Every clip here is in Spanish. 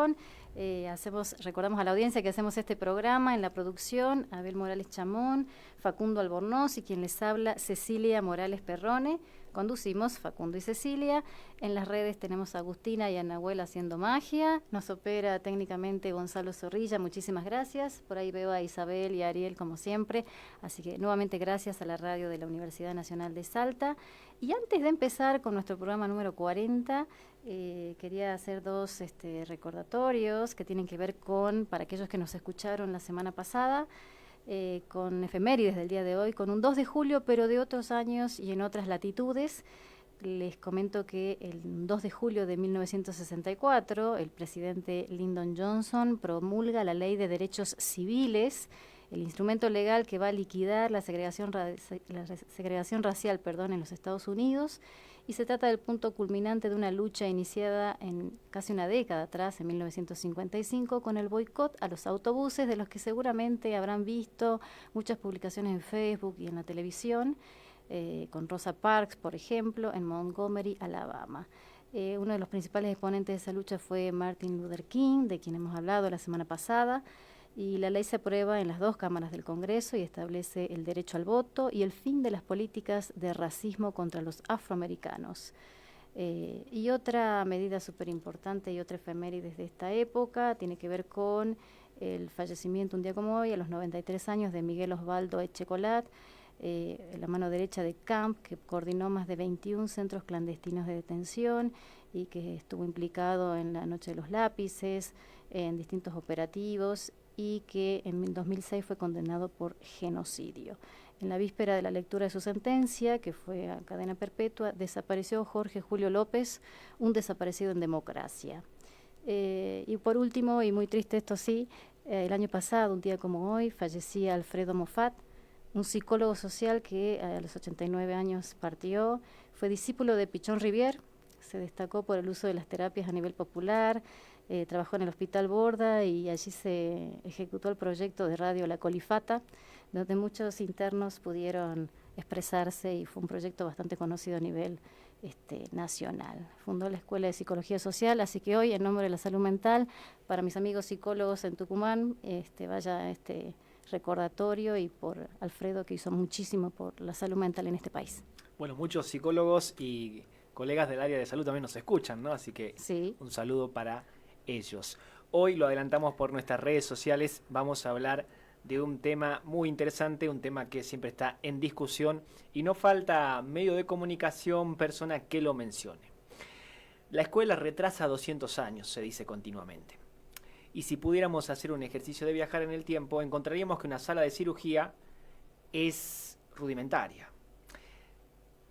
producción. Recordamos a la audiencia que hacemos este programa en la producción, Abel Morales Chamón, Facundo Albornoz y quien les habla, Cecilia Morales Perrone. Conducimos Facundo y Cecilia. En las redes tenemos a Agustina y a Nahuel haciendo magia. Nos opera técnicamente Gonzalo Zorrilla. Muchísimas gracias. Por ahí veo a Isabel y a Ariel como siempre. Así que nuevamente gracias a la radio de la Universidad Nacional de Salta. Y antes de empezar con nuestro programa número 40, quería hacer dos recordatorios que tienen que ver con, para aquellos que nos escucharon la semana pasada, con efemérides del día de hoy, con un 2 de julio, pero de otros años y en otras latitudes. Les comento que el 2 de julio de 1964, el presidente Lyndon Johnson promulga la Ley de Derechos Civiles, el instrumento legal que va a liquidar la segregación racial en los Estados Unidos, y se trata del punto culminante de una lucha iniciada en casi una década atrás, en 1955, con el boicot a los autobuses, de los que seguramente habrán visto muchas publicaciones en Facebook y en la televisión, con Rosa Parks, por ejemplo, en Montgomery, Alabama. Uno de los principales exponentes de esa lucha fue Martin Luther King, de quien hemos hablado la semana pasada, y la ley se aprueba en las dos cámaras del Congreso y establece el derecho al voto y el fin de las políticas de racismo contra los afroamericanos. Y otra medida súper importante y otra efeméride de esta época tiene que ver con el fallecimiento un día como hoy, a los 93 años, de Miguel Osvaldo Echecolat, la mano derecha de Camp, que coordinó más de 21 centros clandestinos de detención y que estuvo implicado en la Noche de los Lápices, en distintos operativos, y que en 2006 fue condenado por genocidio. En la víspera de la lectura de su sentencia, que fue a cadena perpetua, desapareció Jorge Julio López, un desaparecido en democracia. Y por último, y muy triste esto sí, el año pasado, un día como hoy, fallecía Alfredo Moffat, un psicólogo social que a los 89 años partió. Fue discípulo de Pichón Rivière, se destacó por el uso de las terapias a nivel popular, trabajó en el Hospital Borda y allí se ejecutó el proyecto de radio La Colifata, donde muchos internos pudieron expresarse, y fue un proyecto bastante conocido a nivel nacional. Fundó la Escuela de Psicología Social, así que hoy, en nombre de la salud mental, para mis amigos psicólogos en Tucumán, vaya recordatorio, y por Alfredo, que hizo muchísimo por la salud mental en este país. Bueno, muchos psicólogos y colegas del área de salud también nos escuchan, ¿no? Así que sí, un saludo para ellos. Hoy lo adelantamos por nuestras redes sociales, vamos a hablar de un tema muy interesante, un tema que siempre está en discusión y no falta medio de comunicación, persona que lo mencione. La escuela retrasa 200 años, se dice continuamente. Y si pudiéramos hacer un ejercicio de viajar en el tiempo, encontraríamos que una sala de cirugía es rudimentaria.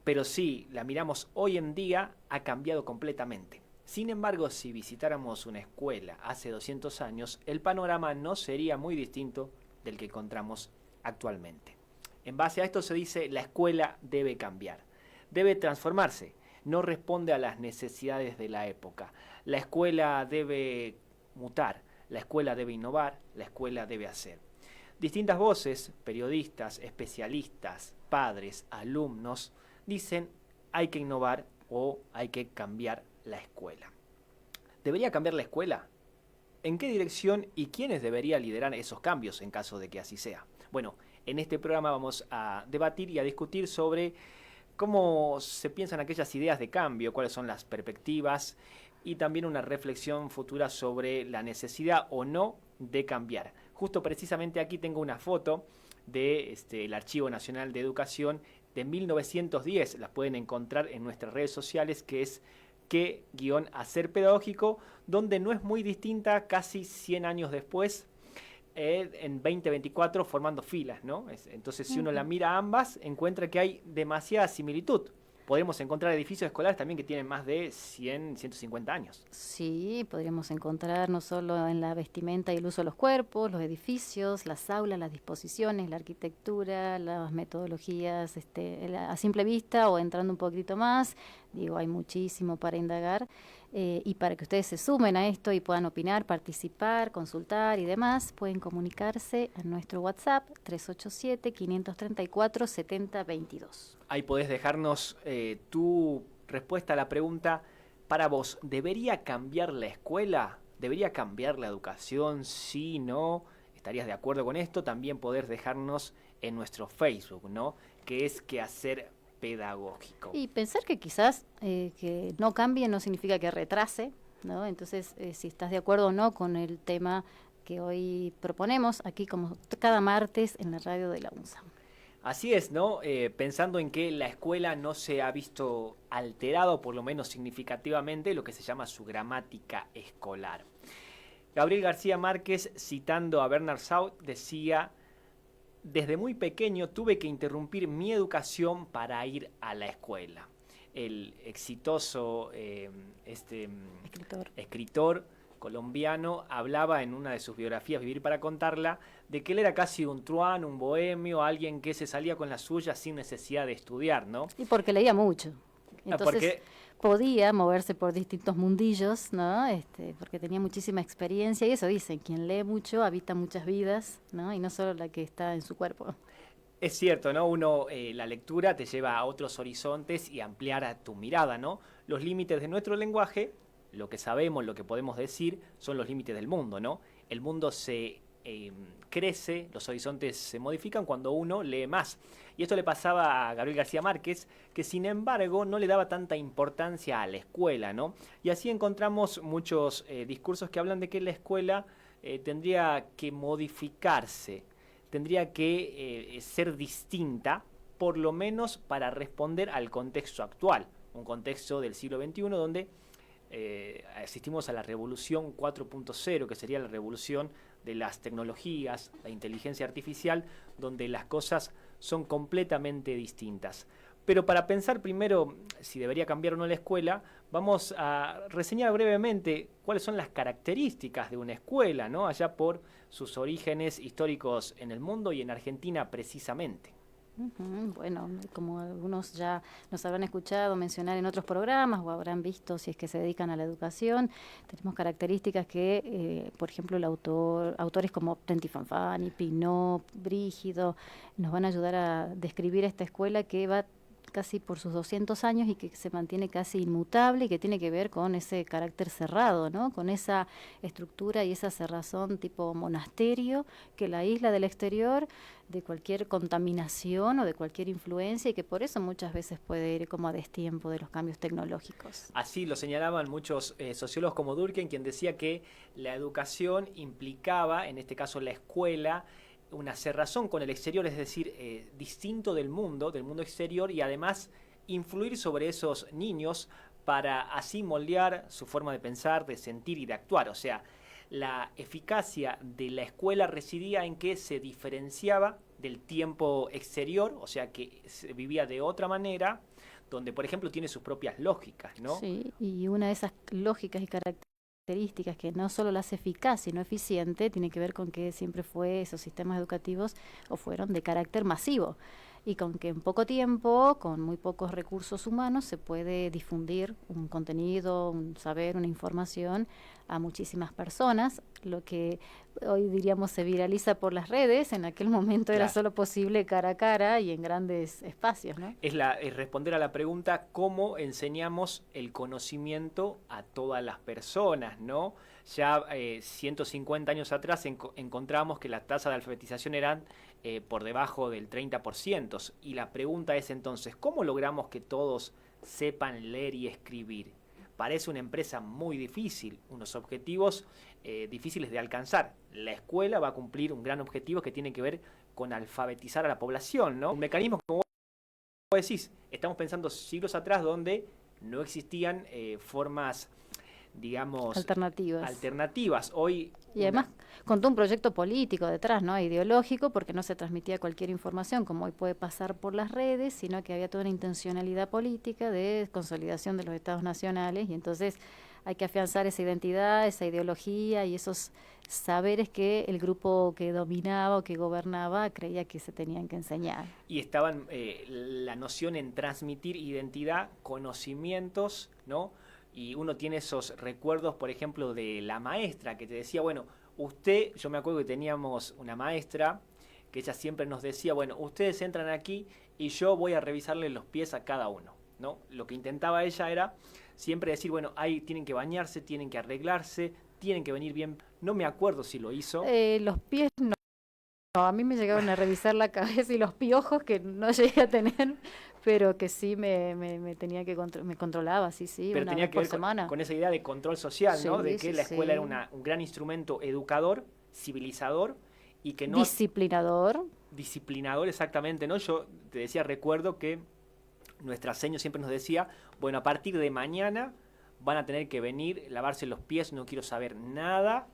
Pero si la miramos hoy en día, ha cambiado completamente. Sin embargo, si visitáramos una escuela hace 200 años, el panorama no sería muy distinto del que encontramos actualmente. En base a esto se dice: la escuela debe cambiar, debe transformarse, no responde a las necesidades de la época. La escuela debe mutar, la escuela debe innovar, la escuela debe hacer. Distintas voces, periodistas, especialistas, padres, alumnos, dicen: hay que innovar o hay que cambiar la escuela. ¿Debería cambiar la escuela? ¿En qué dirección y quiénes deberían liderar esos cambios en caso de que así sea? Bueno, en este programa vamos a debatir y a discutir sobre cómo se piensan aquellas ideas de cambio, cuáles son las perspectivas, y también una reflexión futura sobre la necesidad o no de cambiar. Justo precisamente aquí tengo una foto del Archivo Nacional de Educación de 1910, las pueden encontrar en nuestras redes sociales, que es qué-hacer pedagógico, donde no es muy distinta casi 100 años después, en 2024, formando filas, ¿no? Entonces, si uno la mira ambas, encuentra que hay demasiada similitud. Podemos encontrar edificios escolares también que tienen más de 100, 150 años. Sí, podríamos encontrar no solo en la vestimenta y el uso de los cuerpos, los edificios, las aulas, las disposiciones, la arquitectura, las metodologías, a simple vista o entrando un poquito más. Digo, hay muchísimo para indagar, y para que ustedes se sumen a esto y puedan opinar, participar, consultar y demás, pueden comunicarse a nuestro WhatsApp 387-534-7022. Ahí podés dejarnos tu respuesta a la pregunta: para vos, ¿debería cambiar la escuela? ¿Debería cambiar la educación? Sí, no. ¿Estarías de acuerdo con esto? También podés dejarnos en nuestro Facebook, ¿no? Que es Quehacer Pedagógico. Y pensar que quizás que no cambie no significa que retrase, ¿no? Entonces, si estás de acuerdo o no con el tema que hoy proponemos, aquí como cada martes en la radio de la UNSA. Así es, ¿no? Pensando en que la escuela no se ha visto alterado, por lo menos significativamente, lo que se llama su gramática escolar. Gabriel García Márquez, citando a Bernard Shaw, decía: desde muy pequeño tuve que interrumpir mi educación para ir a la escuela. El exitoso escritor colombiano hablaba en una de sus biografías, Vivir para contarla, de que él era casi un truán, un bohemio, alguien que se salía con la suya sin necesidad de estudiar, ¿no? Y porque leía mucho. Entonces podía moverse por distintos mundillos, ¿no? Porque tenía muchísima experiencia, y eso dicen, quien lee mucho habita muchas vidas, ¿no? Y no solo la que está en su cuerpo. Es cierto, ¿no? La lectura te lleva a otros horizontes y ampliar a tu mirada, ¿no? Los límites de nuestro lenguaje, lo que sabemos, lo que podemos decir, son los límites del mundo, ¿no? El mundo se crece, los horizontes se modifican cuando uno lee más. Y esto le pasaba a Gabriel García Márquez, que sin embargo no le daba tanta importancia a la escuela, ¿no? Y así encontramos muchos discursos que hablan de que la escuela tendría que modificarse, tendría que ser distinta, por lo menos para responder al contexto actual, un contexto del siglo XXI donde asistimos a la revolución 4.0, que sería la revolución de las tecnologías, la inteligencia artificial, donde las cosas son completamente distintas. Pero para pensar primero si debería cambiar o no la escuela, vamos a reseñar brevemente cuáles son las características de una escuela, ¿no? Allá por sus orígenes históricos en el mundo y en Argentina precisamente. Bueno, como algunos ya nos habrán escuchado mencionar en otros programas o habrán visto si es que se dedican a la educación, tenemos características que, por ejemplo, autores como Tenti Fanfani, Pinot, Brígido, nos van a ayudar a describir esta escuela que va casi por sus 200 años y que se mantiene casi inmutable y que tiene que ver con ese carácter cerrado, ¿no? Con esa estructura y esa cerrazón tipo monasterio que la aísla del exterior de cualquier contaminación o de cualquier influencia y que por eso muchas veces puede ir como a destiempo de los cambios tecnológicos. Así lo señalaban muchos sociólogos como Durkheim, quien decía que la educación implicaba, en este caso la escuela, una cerrazón con el exterior, es decir, distinto del mundo exterior, y además influir sobre esos niños para así moldear su forma de pensar, de sentir y de actuar. O sea, la eficacia de la escuela residía en que se diferenciaba del tiempo exterior, o sea, que se vivía de otra manera, donde, por ejemplo, tiene sus propias lógicas, ¿no? Sí, y una de esas lógicas y características que no solo la hace eficaz, sino eficiente, tiene que ver con que siempre esos sistemas educativos o fueron de carácter masivo y con que en poco tiempo, con muy pocos recursos humanos, se puede difundir un contenido, un saber, una información a muchísimas personas, lo que hoy diríamos se viraliza por las redes, en aquel momento era solo posible cara a cara y en grandes espacios, ¿no? Es responder a la pregunta cómo enseñamos el conocimiento a todas las personas, ¿no? Ya 150 años atrás encontramos que las tasas de alfabetización eran por debajo del 30%, y la pregunta es entonces, ¿cómo logramos que todos sepan leer y escribir? Parece una empresa muy difícil, unos objetivos difíciles de alcanzar. La escuela va a cumplir un gran objetivo que tiene que ver con alfabetizar a la población, ¿no? Un mecanismo, como vos decís, estamos pensando siglos atrás donde no existían formas, digamos, alternativas. Hoy y además con todo un proyecto político detrás, ¿no? Ideológico, porque no se transmitía cualquier información como hoy puede pasar por las redes, sino que había toda una intencionalidad política de consolidación de los estados nacionales, y entonces hay que afianzar esa identidad, esa ideología y esos saberes que el grupo que dominaba o que gobernaba creía que se tenían que enseñar. Y estaban la noción en transmitir identidad, conocimientos, ¿no? Y uno tiene esos recuerdos, por ejemplo, de la maestra que te decía, bueno, yo me acuerdo que teníamos una maestra que ella siempre nos decía, bueno, ustedes entran aquí y yo voy a revisarle los pies a cada uno, ¿no? Lo que intentaba ella era siempre decir, bueno, ahí tienen que bañarse, tienen que arreglarse, tienen que venir bien. No me acuerdo si lo hizo. Los pies no. No, a mí me llegaron a revisar la cabeza y los piojos que no llegué a tener, pero que sí me tenía que me controlaba, sí, pero una tenía vez que por ver semana. Con esa idea de control social, ¿no? Sí, De que sí, la escuela sí. era un gran instrumento educador, civilizador y que no... Disciplinador. Disciplinador, exactamente, ¿no? Yo te decía, recuerdo que nuestra seño siempre nos decía, bueno, a partir de mañana van a tener que venir, lavarse los pies, no quiero saber nada.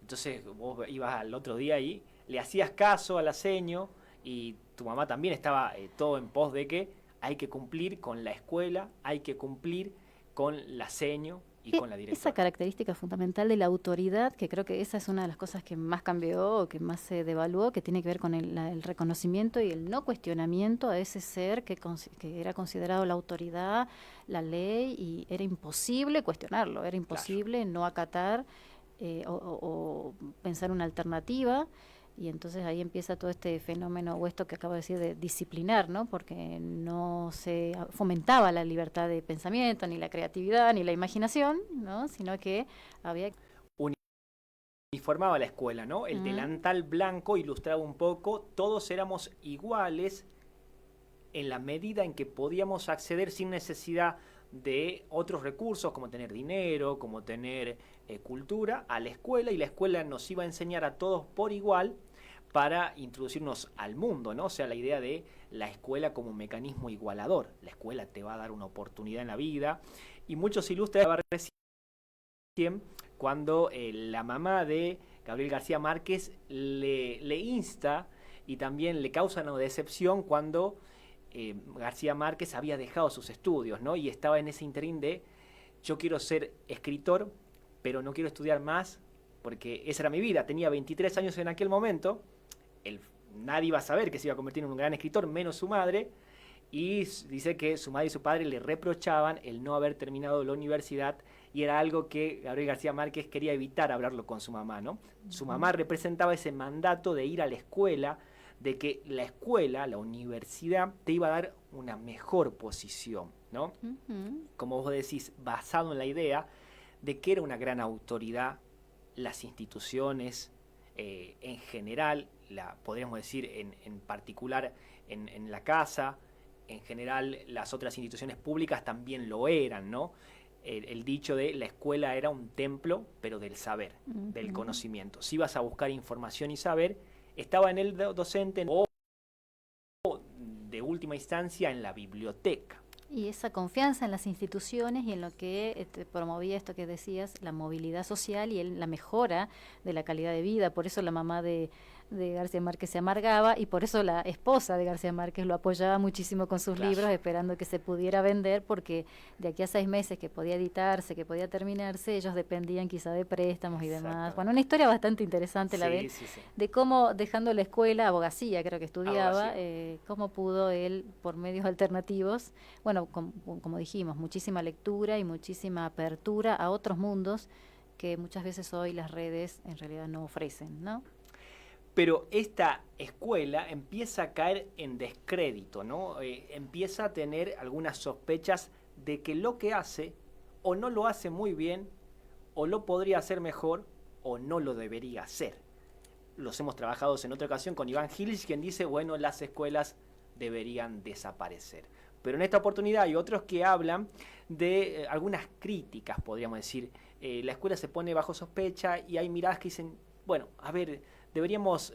Entonces vos ibas al otro día y le hacías caso a la seño y tu mamá también estaba todo en pos de que hay que cumplir con la escuela, hay que cumplir con la seño y con la directora. Esa característica fundamental de la autoridad, que creo que esa es una de las cosas que más cambió o que más se devaluó, que tiene que ver con el reconocimiento y el no cuestionamiento a ese ser que era considerado la autoridad, la ley, y era imposible cuestionarlo, era imposible no acatar o pensar una alternativa. Y entonces ahí empieza todo este fenómeno, o esto que acabo de decir, de disciplinar, ¿no? Porque no se fomentaba la libertad de pensamiento, ni la creatividad, ni la imaginación, ¿no? Sino que había... Uniformaba la escuela, ¿no? El delantal blanco ilustraba un poco, todos éramos iguales en la medida en que podíamos acceder sin necesidad de otros recursos, como tener dinero, como tener cultura, a la escuela, y la escuela nos iba a enseñar a todos por igual para introducirnos al mundo, ¿no? O sea, la idea de la escuela como un mecanismo igualador. La escuela te va a dar una oportunidad en la vida, y muchos ilustran recién cuando la mamá de Gabriel García Márquez le insta y también le causa una decepción cuando García Márquez había dejado sus estudios, ¿no? Y estaba en ese interín de yo quiero ser escritor, pero no quiero estudiar más porque esa era mi vida. Tenía 23 años en aquel momento, nadie iba a saber que se iba a convertir en un gran escritor, menos su madre, y dice que su madre y su padre le reprochaban el no haber terminado la universidad, y era algo que Gabriel García Márquez quería evitar hablarlo con su mamá, ¿no? Su mamá representaba ese mandato de ir a la escuela, de que la escuela, la universidad, te iba a dar una mejor posición, ¿no? Como vos decís, basado en la idea de que era una gran autoridad, las instituciones en general, podríamos decir en particular en la casa, en general las otras instituciones públicas también lo eran, ¿no? El dicho de la escuela era un templo, pero del saber, del conocimiento. Si ibas a buscar información y saber, estaba en el docente o de última instancia en la biblioteca. Y esa confianza en las instituciones y en lo que promovía esto que decías, la movilidad social y la mejora de la calidad de vida. Por eso la mamá de García Márquez se amargaba, y por eso la esposa de García Márquez lo apoyaba muchísimo con sus libros, esperando que se pudiera vender, porque de aquí a 6 meses que podía editarse, que podía terminarse, ellos dependían quizá de préstamos y demás. Bueno, una historia bastante interesante la de cómo, dejando la escuela, abogacía creo que estudiaba, cómo pudo él, por medios alternativos, bueno, como dijimos, muchísima lectura y muchísima apertura a otros mundos que muchas veces hoy las redes en realidad no ofrecen, ¿no? Pero esta escuela empieza a caer en descrédito, ¿no? Empieza a tener algunas sospechas de que lo que hace o no lo hace muy bien, o lo podría hacer mejor, o no lo debería hacer. Los hemos trabajado en otra ocasión con Iván Gilich, quien dice, bueno, las escuelas deberían desaparecer. Pero en esta oportunidad hay otros que hablan de algunas críticas, podríamos decir. La escuela se pone bajo sospecha y hay miradas que dicen, bueno, a ver, deberíamos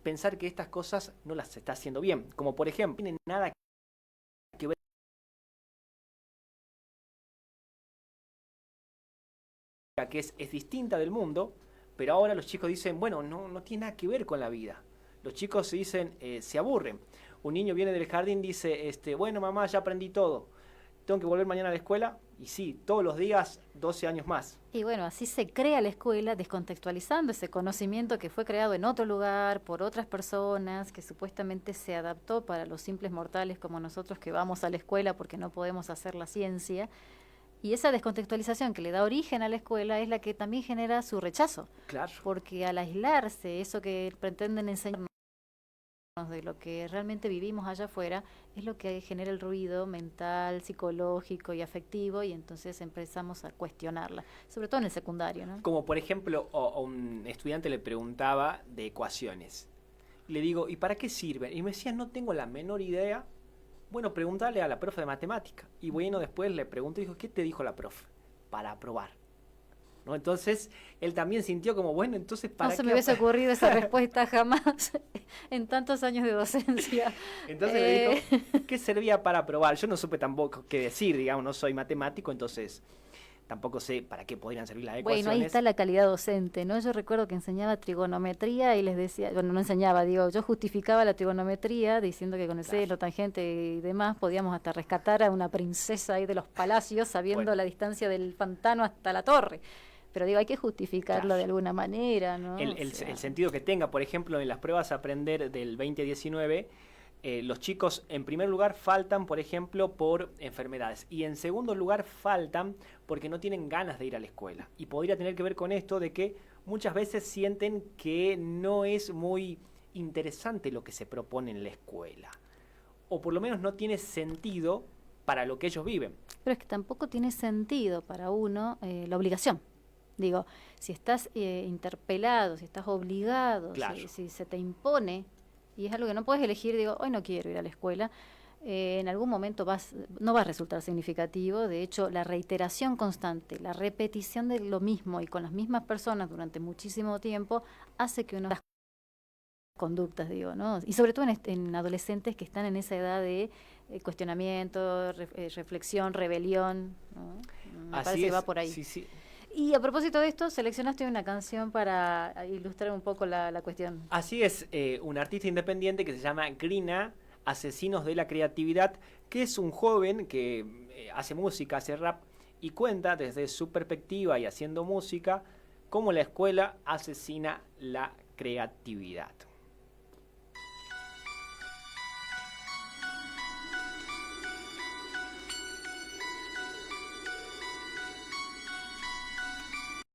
pensar que estas cosas no las está haciendo bien. Como por ejemplo, no tienen nada que ver que es distinta del mundo, pero ahora los chicos dicen, bueno, no tiene nada que ver con la vida. Los chicos se dicen, se aburren. Un niño viene del jardín y dice, bueno, mamá, ya aprendí todo. ¿Tengo que volver mañana a la escuela? Y sí, todos los días, 12 años más. Y bueno, así se crea la escuela, descontextualizando ese conocimiento que fue creado en otro lugar, por otras personas, que supuestamente se adaptó para los simples mortales como nosotros que vamos a la escuela porque no podemos hacer la ciencia. Y esa descontextualización que le da origen a la escuela es la que también genera su rechazo. Claro. Porque al aislarse, eso que pretenden enseñar de lo que realmente vivimos allá afuera es lo que genera el ruido mental, psicológico y afectivo, y entonces empezamos a cuestionarla, sobre todo en el secundario, ¿no? Como por ejemplo, a un estudiante le preguntaba de ecuaciones. Le digo, ¿y para qué sirven? Y me decía, no tengo la menor idea. Bueno, pregúntale a la profe de matemática. Y bueno, después le pregunto y dijo, ¿qué te dijo la profe? Para aprobar. ¿No? Entonces, él también sintió como, bueno, entonces ¿para qué? No se me hubiese ocurrido esa respuesta jamás en tantos años de docencia. Entonces me dijo, ¿qué servía para aprobar? Yo no supe tampoco qué decir, digamos, no soy matemático, entonces tampoco sé para qué podrían servir las ecuaciones. Bueno, ahí está la calidad docente, ¿no? Yo recuerdo que enseñaba trigonometría y les decía, bueno, no enseñaba, digo, yo justificaba la trigonometría diciendo que con el seno, tangente y demás podíamos hasta rescatar a una princesa ahí de los palacios sabiendo la distancia del pantano hasta la torre. Pero digo, hay que justificarlo de alguna manera, ¿no? El sentido que tenga, por ejemplo, en las pruebas a aprender del 2019, los chicos en primer lugar faltan, por ejemplo, por enfermedades. Y en segundo lugar faltan porque no tienen ganas de ir a la escuela. Y podría tener que ver con esto de que muchas veces sienten que no es muy interesante lo que se propone en la escuela. O por lo menos no tiene sentido para lo que ellos viven. Pero es que tampoco tiene sentido para uno la obligación. Digo, si estás interpelado, si estás obligado, si se te impone, y es algo que no puedes elegir, digo, hoy no quiero ir a la escuela, en algún momento no va a resultar significativo. De hecho, la reiteración constante, la repetición de lo mismo y con las mismas personas durante muchísimo tiempo hace que uno las conductas, digo, ¿no? Y sobre todo en adolescentes que están en esa edad de cuestionamiento, reflexión, rebelión, ¿no? Me parece que va por ahí. Sí. Y a propósito de esto, seleccionaste una canción para ilustrar un poco la cuestión. Así es, un artista independiente que se llama Grina, Asesinos de la Creatividad, que es un joven que hace música, hace rap, y cuenta desde su perspectiva y haciendo música cómo la escuela asesina la creatividad.